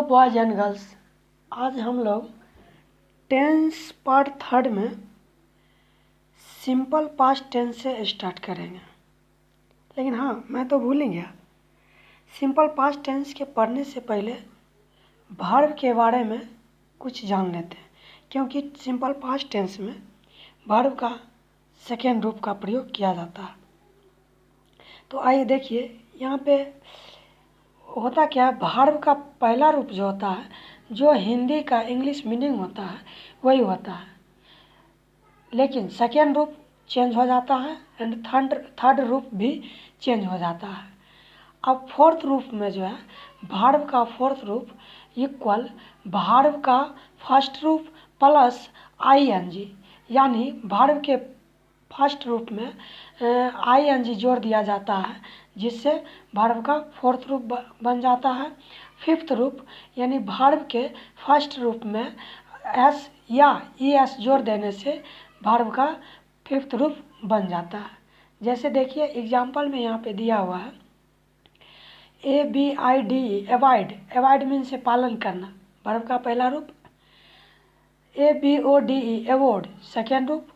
Boys and girls, आज हम लोग टेंस पार्ट थर्ड में सिंपल पास्ट टेंस से स्टार्ट करेंगे। लेकिन हाँ, मैं तो भूल ही गया, सिंपल पास्ट टेंस के पढ़ने से पहले वर्ब के बारे में कुछ जान लेते हैं, क्योंकि सिंपल पास्ट टेंस में वर्ब का सेकेंड रूप का प्रयोग किया जाता है। तो आइए देखिए, यहाँ पे होता क्या है, वर्ब का पहला रूप जो होता है, जो हिंदी का इंग्लिश मीनिंग होता है वही होता है, लेकिन सेकेंड रूप चेंज हो जाता है एंड थर्ड रूप भी चेंज हो जाता है। अब फोर्थ रूप में जो है, वर्ब का फोर्थ रूप इक्वल वर्ब का फर्स्ट रूप प्लस आईएनजी, यानी वर्ब के फर्स्ट रूप में आईएनजी जोड़ दिया जाता है, जिससे वर्ब का फोर्थ रूप बन जाता है। फिफ्थ रूप यानी वर्ब के फर्स्ट रूप में एस या ईएस जोड़ देने से वर्ब का फिफ्थ रूप बन जाता है। जैसे देखिए एग्जाम्पल में यहाँ पे दिया हुआ है, ABIDE अवॉइड, अवॉइड मीन से पालन करना, वर्ब का पहला रूप। ABODE अवॉइड सेकेंड रूप।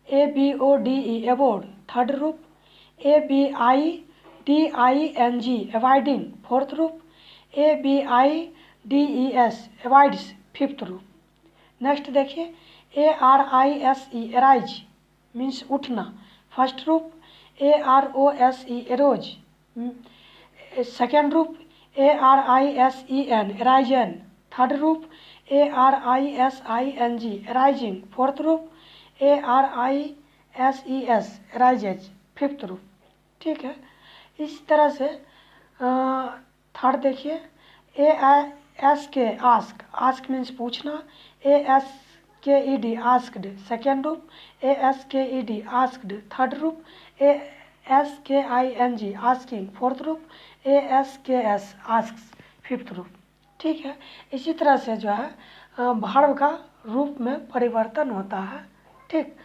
ABODE अवॉइड थर्ड रूप। ABIDING अवॉइडिंग फोर्थ रूप। ABIDES अवॉइड्स फिफ्थ रूप। नेक्स्ट देखिए, ARISE अराइज मीन्स उठना फर्स्ट रूप। AROSE एरोज सेकेंड रूप। ARISEN अराइजन थर्ड रूप। ARISING अराइजिंग फोर्थ रूप। ARISES अराइजेज फिफ्थ रूप। ठीक है, इस तरह से थर्ड देखिए, ASK आस्क, आस्क मीन्स पूछना। ASKED आस्क्ड सेकेंड रूप। ASKED आस्क्ड थर्ड रूप। ASKING आस्किंग फोर्थ रूप। ASKS आस्क्स फिफ्थ रूप। ठीक है, इसी तरह से जो है वर्ब का रूप में परिवर्तन होता है। ठीक,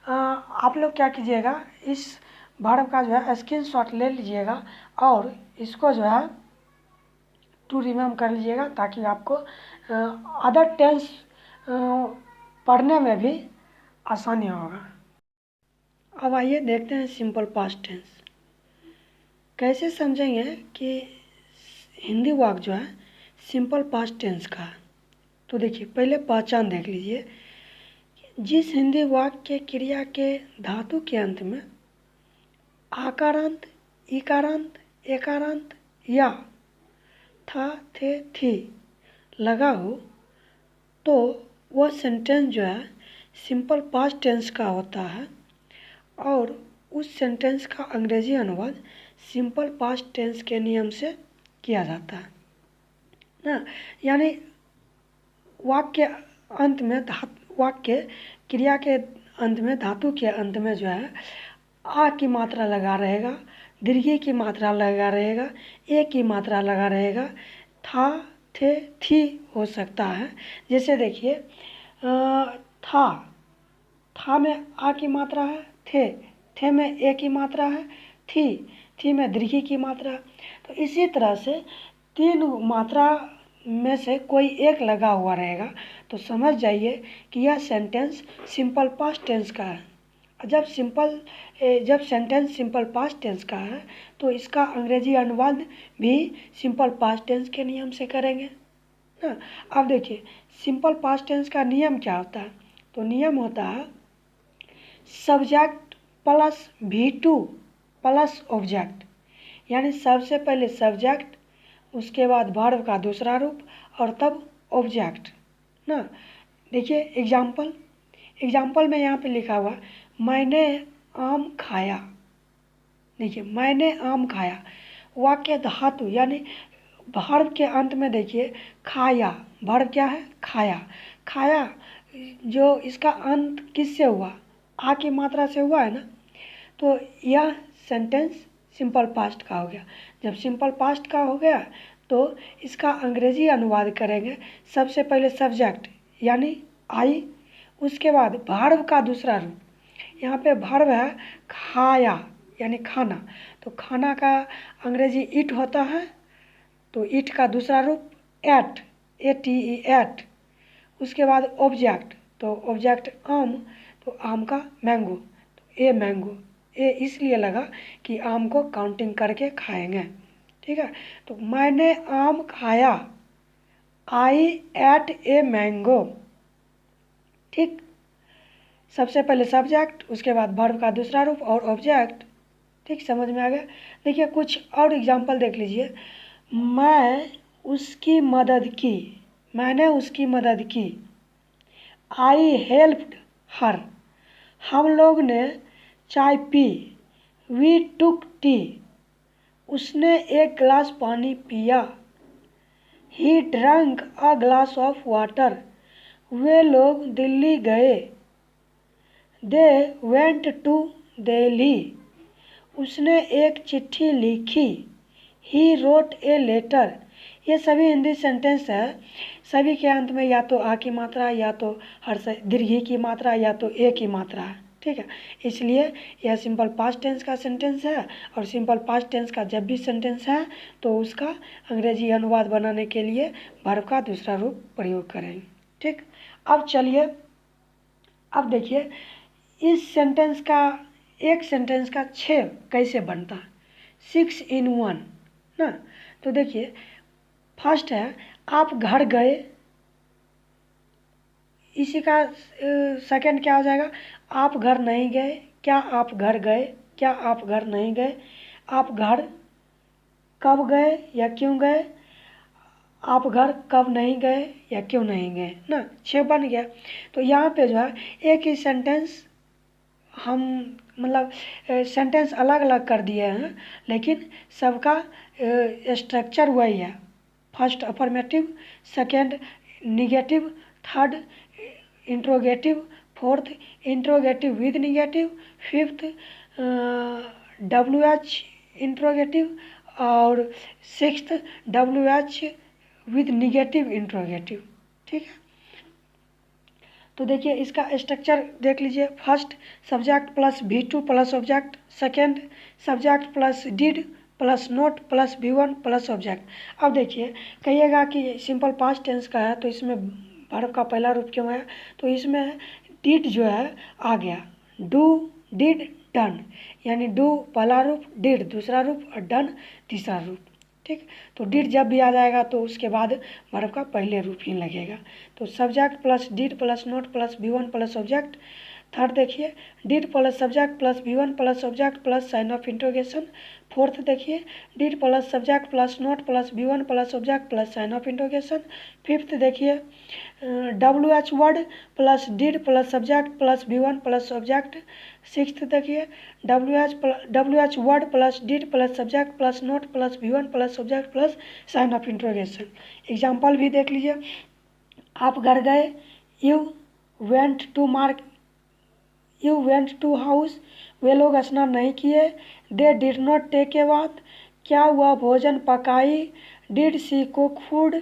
आप लोग क्या कीजिएगा, इस वर्ब का जो है स्क्रीनशॉट ले लीजिएगा और इसको जो है टू रिमेम्बर कर लीजिएगा, ताकि आपको अदर टेंस पढ़ने में भी आसानी होगा। अब आइए देखते हैं सिंपल पास्ट टेंस कैसे समझेंगे कि हिंदी वाक्य जो है सिंपल पास्ट टेंस का है। तो देखिए, पहले पहचान देख लीजिए, जिस हिंदी वाक्य के क्रिया के धातु के अंत में आकारांत, इकारांत, एकारांत या था, थे, थी लगा हो, तो वह सेंटेंस जो है सिंपल पास्ट टेंस का होता है, और उस सेंटेंस का अंग्रेजी अनुवाद सिंपल पास्ट टेंस के नियम से किया जाता है ना। यानी वाक्य अंत में वाक्य क्रिया के अंत में, धातु के अंत में जो है आ की मात्रा लगा रहेगा, दीर्घी की मात्रा लगा रहेगा, ए की मात्रा लगा रहेगा, था, थे, थी हो सकता है। जैसे देखिए, था में आ की मात्रा है, थे में ए की मात्रा है, थी में दीर्घी की मात्रा। तो इसी तरह से तीन मात्रा में से कोई एक लगा हुआ रहेगा, तो समझ जाइए कि यह सेंटेंस सिंपल पास्ट टेंस का है। जब सेंटेंस सिंपल पास्ट टेंस का है, तो इसका अंग्रेजी अनुवाद भी सिंपल पास्ट टेंस के नियम से करेंगे ना। अब देखिए, सिंपल पास्ट टेंस का नियम क्या होता है, तो नियम होता है subject plus V2 plus object, यानी सबसे पहले सब्जेक्ट, उसके बाद वर्ब का दूसरा रूप और तब ऑब्जेक्ट ना। देखिए एग्जाम्पल में यहाँ पे लिखा हुआ, मैंने आम खाया। देखिए, मैंने आम खाया, वाक्य धातु यानी वर्ब के अंत में देखिए खाया, वर्ब क्या है, खाया, जो इसका अंत किससे हुआ, आ की मात्रा से हुआ है ना। तो यह सेंटेंस सिंपल पास्ट का हो गया। जब सिंपल पास्ट का हो गया, तो इसका अंग्रेजी अनुवाद करेंगे सबसे पहले सब्जेक्ट यानी आई, उसके बाद वर्ब का दूसरा रूप। यहाँ पे वर्ब है खाया यानी खाना, तो खाना का अंग्रेजी ईट होता है, तो ईट का दूसरा रूप एट, ATE एट, उसके बाद ऑब्जेक्ट, तो ऑब्जेक्ट आम, तो आम का मैंगो, तो ए मैंगो, ए इसलिए लगा कि आम को काउंटिंग करके खाएंगे। ठीक है, तो मैंने आम खाया, आई एट ए मैंगो। ठीक, सबसे पहले सब्जेक्ट, उसके बाद वर्ब का दूसरा रूप और ऑब्जेक्ट। ठीक, समझ में आ गया। देखिए कुछ और एग्जांपल देख लीजिए। मैं उसकी मदद की, मैंने उसकी मदद की, आई हेल्प्ड हर, हम लोग ने चाय पी, वी टुक टी, उसने एक गिलास पानी पिया, he drunk a glass of water, वे लोग दिल्ली गए, दे वेंट टू दिल्ली, उसने एक चिट्ठी लिखी, ही रोट ए लेटर। ये सभी हिंदी सेंटेंस है। सभी के अंत में या तो आ की मात्रा, या तो दीर्घी की मात्रा, या तो ए की मात्रा है। ठीक है, इसलिए यह सिंपल पास्ट टेंस का सेंटेंस है। और सिंपल पास्ट टेंस का जब भी सेंटेंस है तो उसका अंग्रेजी अनुवाद बनाने के लिए वर्ब का दूसरा रूप प्रयोग करेंगे। ठीक, अब चलिए, अब देखिए इस सेंटेंस का, एक सेंटेंस का 6 कैसे बनता है, 6 in 1 ना। तो देखिए फर्स्ट है आप घर गए, इसी का सेकंड क्या हो जाएगा, आप घर नहीं गए, क्या आप घर गए, क्या आप घर नहीं गए, आप घर कब गए या क्यों गए, आप घर कब नहीं गए या क्यों नहीं गए ना। 6 बन गया। तो यहाँ पे जो है एक ही सेंटेंस हम मतलब सेंटेंस अलग अलग कर दिए हैं, लेकिन सबका स्ट्रक्चर वही है। First affirmative, second negative, third interrogative, fourth interrogative with negative, fifth WH interrogative, और sixth WH with negative interrogative. ठीक है, तो देखिए इसका स्ट्रक्चर देख लीजिए। First subject plus V2 plus object, second subject plus did plus not plus V1 plus object. अब देखिए कहिएगा कि सिंपल पास्ट टेंस का है तो इसमें वर्ब का पहला रूप क्यों है, तो इसमें डिड जो है आ गया, डू डिड डन, यानी डू पहला रूप, डिड दूसरा रूप और डन तीसरा रूप। ठीक, तो डिड जब भी आ जाएगा तो उसके बाद वर्ब का पहले रूप ही लगेगा। तो subject plus did plus not plus V1 plus object. Third देखिए did plus subject plus V1 plus object plus sign of interrogation. Fourth देखिए did plus subject plus not plus V1 plus object plus sign of interrogation. Fifth देखिए WH word plus did plus subject plus V1 plus object. Sixth देखिए WH word plus did plus subject plus not plus V1 plus object plus sign of interrogation. Example भी देख लीजिए। आप घर गए, you went to house, वे लोग स्नान नहीं किए, they did not take a bath, क्या वह भोजन पकाई, डिड सी कुक फूड,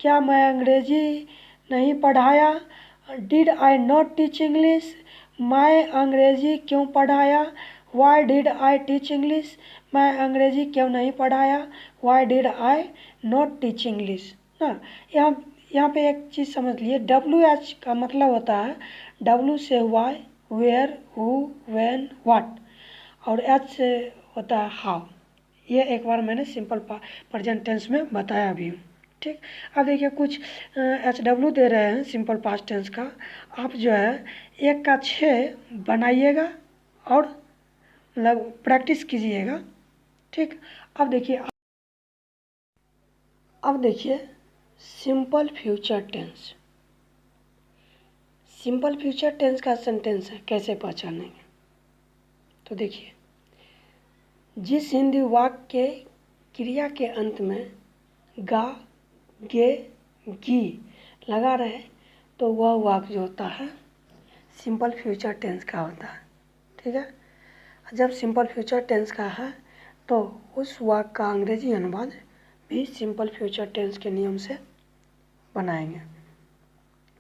क्या मैं अंग्रेजी नहीं पढ़ाया, did I not teach English, मैं अंग्रेजी क्यों पढ़ाया, why did I teach English, मैं अंग्रेजी क्यों नहीं पढ़ाया, why did I not teach English ना। यहाँ पे एक चीज़ समझ लिए, WH का मतलब होता है W से why, where, who, when, what, और H से होता है हाउ। ये एक बार मैंने सिंपल प्रेजेंट टेंस में बताया भी हूँ। ठीक, अब देखिए कुछ HW दे रहे हैं सिंपल पास्ट टेंस का। आप जो है 1 का 6 बनाइएगा और मतलब प्रैक्टिस कीजिएगा। ठीक, अब देखिए simple future tense. Simple future tense का सेंटेंस है, कैसे पहचानेंगे, तो देखिए जिस हिंदी वाक्य के क्रिया के अंत में गा, गे, गी लगा रहे तो वह वाक्य जो होता है सिंपल फ्यूचर टेंस का होता है। ठीक है, जब सिंपल फ्यूचर टेंस का है तो उस वाक्य का अंग्रेजी अनुवाद भी सिंपल फ्यूचर टेंस के नियम से बनाएंगे।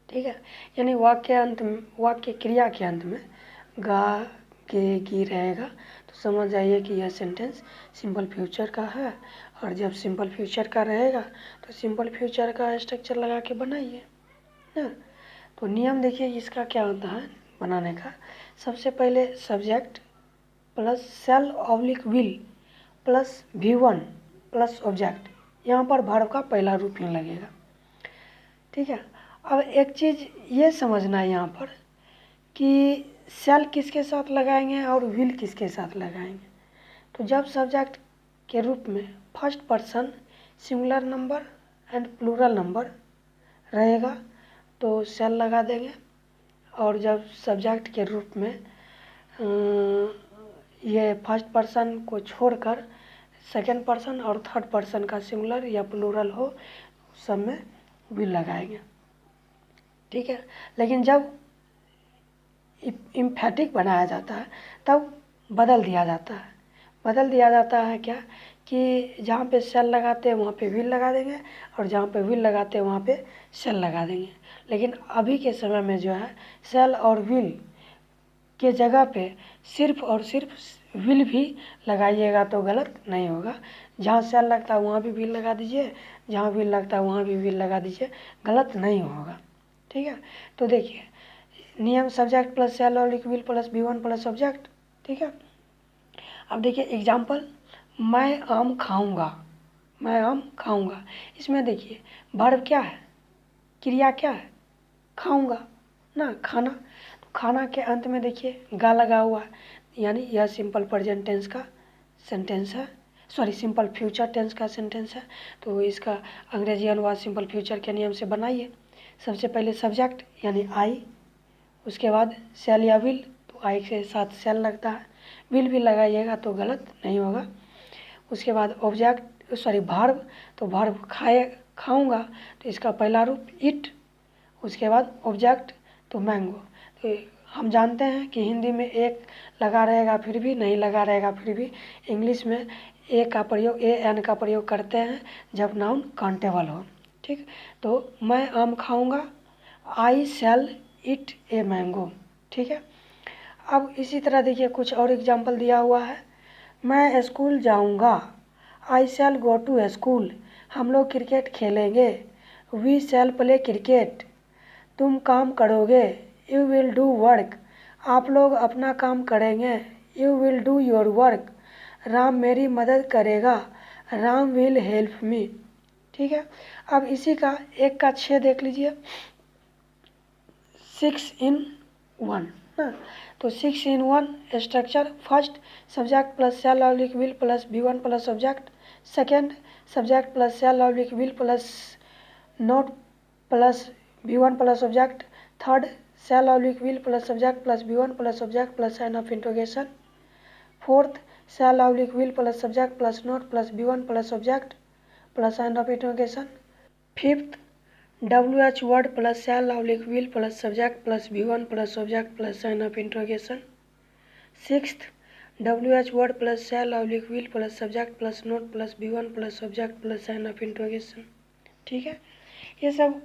ठीक है, यानी वाक्य क्रिया के अंत में गा, गे, गी रहेगा तो समझ जाइए कि यह सेंटेंस सिंपल फ्यूचर का है और जब सिंपल फ्यूचर का रहेगा तो सिंपल फ्यूचर का स्ट्रक्चर लगा के बनाइए ना। तो नियम देखिए इसका क्या होता है बनाने का। सबसे पहले subject plus shall oblique will plus V1 plus object, यहाँ पर वर्ब का पहला रूप में लगेगा। ठीक है, अब एक चीज़ ये समझना है यहाँ पर कि सेल किसके साथ लगाएंगे और विल किसके साथ लगाएंगे। तो जब सब्जेक्ट के रूप में first person singular number and plural number रहेगा तो सेल लगा देंगे, और जब सब्जेक्ट के रूप में ये फर्स्ट पर्सन को छोड़कर सेकेंड पर्सन और थर्ड पर्सन का सिंगुलर या प्लूरल हो सब में विल लगाएंगे। ठीक है, लेकिन जब इम्फेटिक बनाया जाता है तब बदल दिया जाता है। बदल दिया जाता है क्या कि जहाँ पे सेल लगाते हैं वहाँ पे विल लगा देंगे, और जहाँ पे विल लगाते हैं वहाँ पे सेल लगा देंगे। लेकिन अभी के समय में जो है सेल और विल के जगह पे सिर्फ और सिर्फ विल भी लगाइएगा तो गलत नहीं होगा। जहाँ सेल लगता है वहाँ भी विल लगा दीजिए, जहाँ विल लगता है वहाँ भी विल लगा दीजिए, गलत नहीं होगा। ठीक है, तो देखिए नियम सब्जेक्ट प्लस सेल और will plus V1 plus subject. ठीक है, अब देखिए एग्जाम्पल, मैं आम खाऊंगा, मैं आम खाऊंगा। इसमें देखिए वर्ब क्या है, क्रिया क्या है, खाऊंगा ना, खाना। तो खाना के अंत में देखिए गा लगा हुआ है, यानी यह सिंपल प्रेजेंट टेंस का सेंटेंस है, सॉरी सिंपल फ्यूचर टेंस का सेंटेंस है। तो इसका अंग्रेजी अनुवाद सिंपल फ्यूचर के नियम से बनाइए। सबसे पहले सब्जेक्ट यानी आई, उसके बाद सेल या विल, तो आई के साथ सेल लगता है, विल भी लगाइएगा तो गलत नहीं होगा। उसके बाद ऑब्जेक्ट सॉरी वर्ब, तो वर्ब खाऊंगा तो इसका पहला रूप इट, उसके बाद ऑब्जेक्ट तो मैंगो। तो हम जानते हैं कि हिंदी में एक लगा रहेगा फिर भी, नहीं लगा रहेगा फिर भी। इंग्लिश में ए का प्रयोग एन का प्रयोग करते हैं जब नाउन काउंटेबल हो। ठीक, तो मैं आम खाऊंगा, आई शैल इट ए मैंगो। ठीक है, अब इसी तरह देखिए कुछ और एग्जाम्पल दिया हुआ है। मैं स्कूल जाऊंगा, आई शैल गो टू स्कूल। हम लोग क्रिकेट खेलेंगे, वी शैल प्ले क्रिकेट। तुम काम करोगे, यू विल डू वर्क। आप लोग अपना काम करेंगे, you will do your work. Ram मेरी मदद करेगा, राम विल हेल्प मी। ठीक है, अब इसी का एक का 6 देख लीजिए, 6 in 1 ना। तो 6 in 1 structure, first subject plus shall oblique will plus V1 plus subject, second subject plus shall oblique will plus not plus V1 plus subject, third shall oblique will plus subject plus V1 plus subject plus sign of interrogation, fourth shall oblique will plus subject plus not plus V1 plus subject plus sign of interrogation, fifth WH word plus shall oblique will plus subject plus V1 plus subject plus sign of interrogation, sixth WH word plus shall oblique will plus subject plus not plus V1 plus subject plus sign of interrogation. ठीक है, ये सब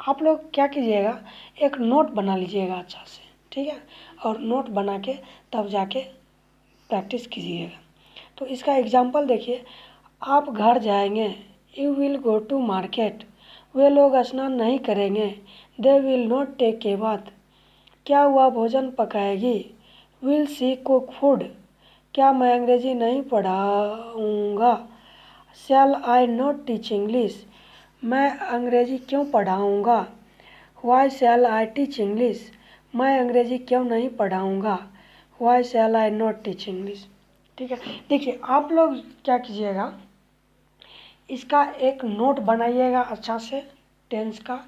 आप लोग क्या कीजिएगा, एक note बना लीजिएगा अच्छा से। ठीक है, और नोट बना के तब जाके प्रैक्टिस कीजिएगा। तो इसका एग्जाम्पल देखिए, आप घर जाएंगे, you will go to market. वे लोग स्नान नहीं करेंगे, they will not take a bath. क्या हुआ भोजन पकाएगी, विल सी कुक फूड। क्या मैं अंग्रेजी नहीं पढ़ाऊँगा, shall I not teach English. मैं अंग्रेजी क्यों पढ़ाऊँगा, why shall I teach English. मैं अंग्रेजी क्यों नहीं पढ़ाऊँगा, why shall I not teach English. ठीक है, देखिए आप लोग क्या कीजिएगा, इसका एक नोट बनाइएगा अच्छा से टेंस का।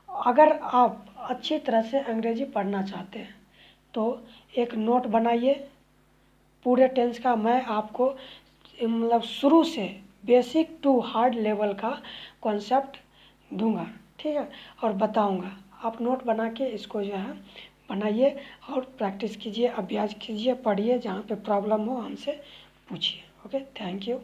अगर आप अच्छी तरह से अंग्रेजी पढ़ना चाहते हैं तो एक नोट बनाइए पूरे टेंस का। मैं आपको मतलब शुरू से बेसिक टू हार्ड लेवल का कॉन्सेप्ट दूंगा। ठीक है, और बताऊंगा। आप नोट बना के इसको जो है बनाइए और प्रैक्टिस कीजिए, अभ्यास कीजिए, पढ़िए, जहाँ पे प्रॉब्लम हो हमसे पूछिए। Okay, thank you.